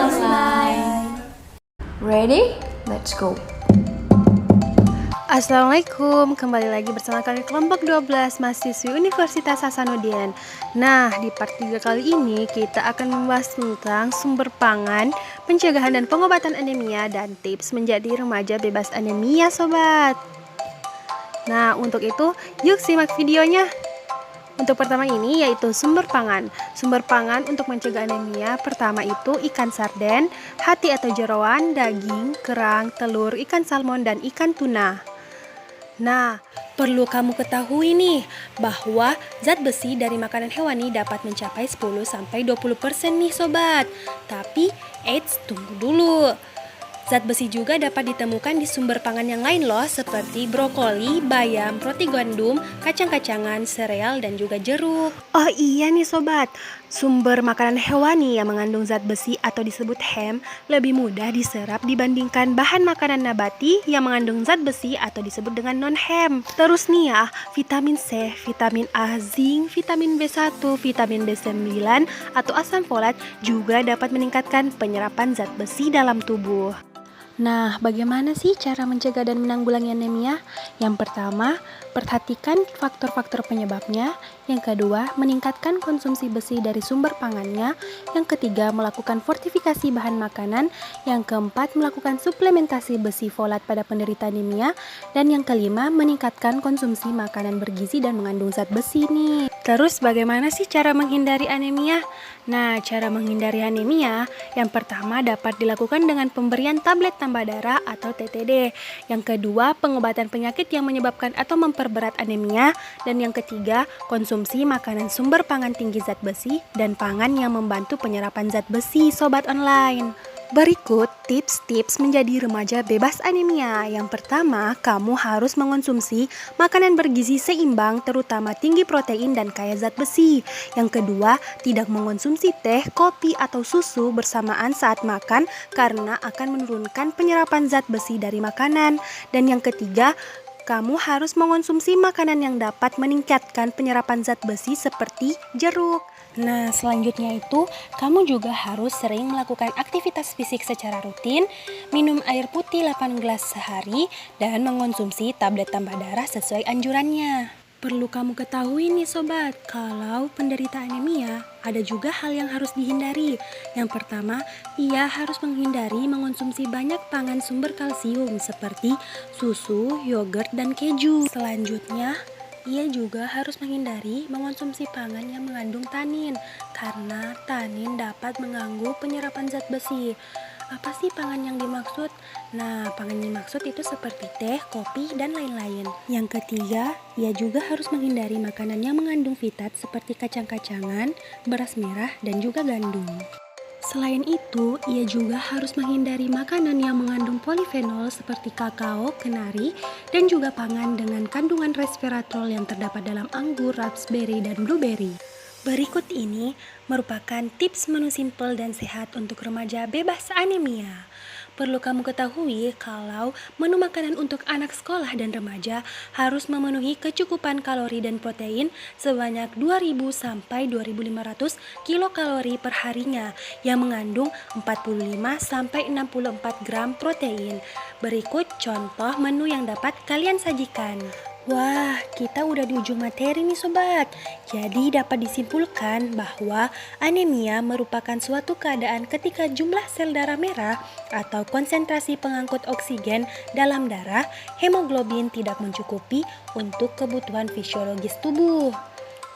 Online. Ready? Let's go. Assalamualaikum, kembali lagi bersama kami kelompok 12 mahasiswi Universitas Hasanuddin. Nah, di part 3 kali ini kita akan membahas tentang sumber pangan, pencegahan dan pengobatan anemia, dan tips menjadi remaja bebas anemia, sobat. Nah, untuk itu, yuk simak videonya. Untuk pertama ini yaitu sumber pangan. Sumber pangan untuk mencegah anemia pertama itu ikan sarden, hati atau jeroan, daging, kerang, telur, ikan salmon, dan ikan tuna. Nah, perlu kamu ketahui nih bahwa zat besi dari makanan hewani dapat mencapai 10-20% nih sobat. Tapi, eits, tunggu dulu. Zat besi juga dapat ditemukan di sumber pangan yang lain loh, seperti brokoli, bayam, roti gandum, kacang-kacangan, sereal, dan juga jeruk. Oh iya nih sobat, sumber makanan hewani yang mengandung zat besi atau disebut HEM lebih mudah diserap dibandingkan bahan makanan nabati yang mengandung zat besi atau disebut dengan non-HEM. Terus nih ya, vitamin C, vitamin A, zinc, vitamin B1, vitamin B9, atau asam folat juga dapat meningkatkan penyerapan zat besi dalam tubuh. Nah, bagaimana sih cara mencegah dan menanggulangi anemia? Yang pertama, perhatikan faktor-faktor penyebabnya. Yang kedua, meningkatkan konsumsi besi dari sumber pangannya. Yang ketiga, melakukan fortifikasi bahan makanan. Yang keempat, melakukan suplementasi besi folat pada penderita anemia. Dan yang kelima, meningkatkan konsumsi makanan bergizi dan mengandung zat besi nih. Terus bagaimana sih cara menghindari anemia? Nah, cara menghindari anemia yang pertama dapat dilakukan dengan pemberian tablet tambah darah atau TTD. Yang kedua, pengobatan penyakit yang menyebabkan atau memperberat anemia. Dan yang ketiga, konsumsi makanan sumber pangan tinggi zat besi dan pangan yang membantu penyerapan zat besi, sobat online. Berikut tips-tips menjadi remaja bebas anemia. Yang pertama, kamu harus mengonsumsi makanan bergizi seimbang, terutama tinggi protein dan kaya zat besi. Yang kedua, tidak mengonsumsi teh, kopi, atau susu bersamaan saat makan karena akan menurunkan penyerapan zat besi dari makanan. Dan yang ketiga, kamu harus mengonsumsi makanan yang dapat meningkatkan penyerapan zat besi seperti jeruk. Nah, selanjutnya itu, kamu juga harus sering melakukan aktivitas fisik secara rutin, minum air putih 8 gelas sehari, dan mengonsumsi tablet tambah darah sesuai anjurannya. Perlu kamu ketahui nih sobat, kalau penderita anemia, ada juga hal yang harus dihindari. Yang pertama, ia harus menghindari mengonsumsi banyak pangan sumber kalsium seperti susu, yogurt, dan keju. Selanjutnya, ia juga harus menghindari mengonsumsi pangan yang mengandung tanin, karena tanin dapat mengganggu penyerapan zat besi. Apa sih pangan yang dimaksud? Nah, pangan yang dimaksud itu seperti teh, kopi, dan lain-lain. Yang ketiga, ia juga harus menghindari makanan yang mengandung fitat seperti kacang-kacangan, beras merah, dan juga gandum. Selain itu, ia juga harus menghindari makanan yang mengandung polifenol seperti kakao, kenari, dan juga pangan dengan kandungan resveratrol yang terdapat dalam anggur, raspberry, dan blueberry. Berikut ini merupakan tips menu simpel dan sehat untuk remaja bebas anemia. Perlu kamu ketahui kalau menu makanan untuk anak sekolah dan remaja harus memenuhi kecukupan kalori dan protein sebanyak 2.000 sampai 2.500 kilokalori per harinya yang mengandung 45 sampai 64 gram protein. Berikut contoh menu yang dapat kalian sajikan. Wah, kita udah di ujung materi nih sobat. Jadi dapat disimpulkan bahwa anemia merupakan suatu keadaan ketika jumlah sel darah merah atau konsentrasi pengangkut oksigen dalam darah hemoglobin tidak mencukupi untuk kebutuhan fisiologis tubuh.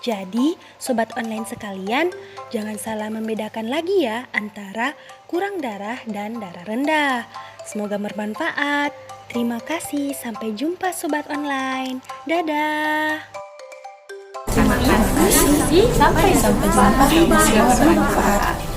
Jadi, sobat online sekalian, jangan salah membedakan lagi ya antara kurang darah dan darah rendah. Semoga bermanfaat. Terima kasih, sampai jumpa sobat online. Dadah. Terima kasih. Sampai jumpa. Semoga bermanfaat.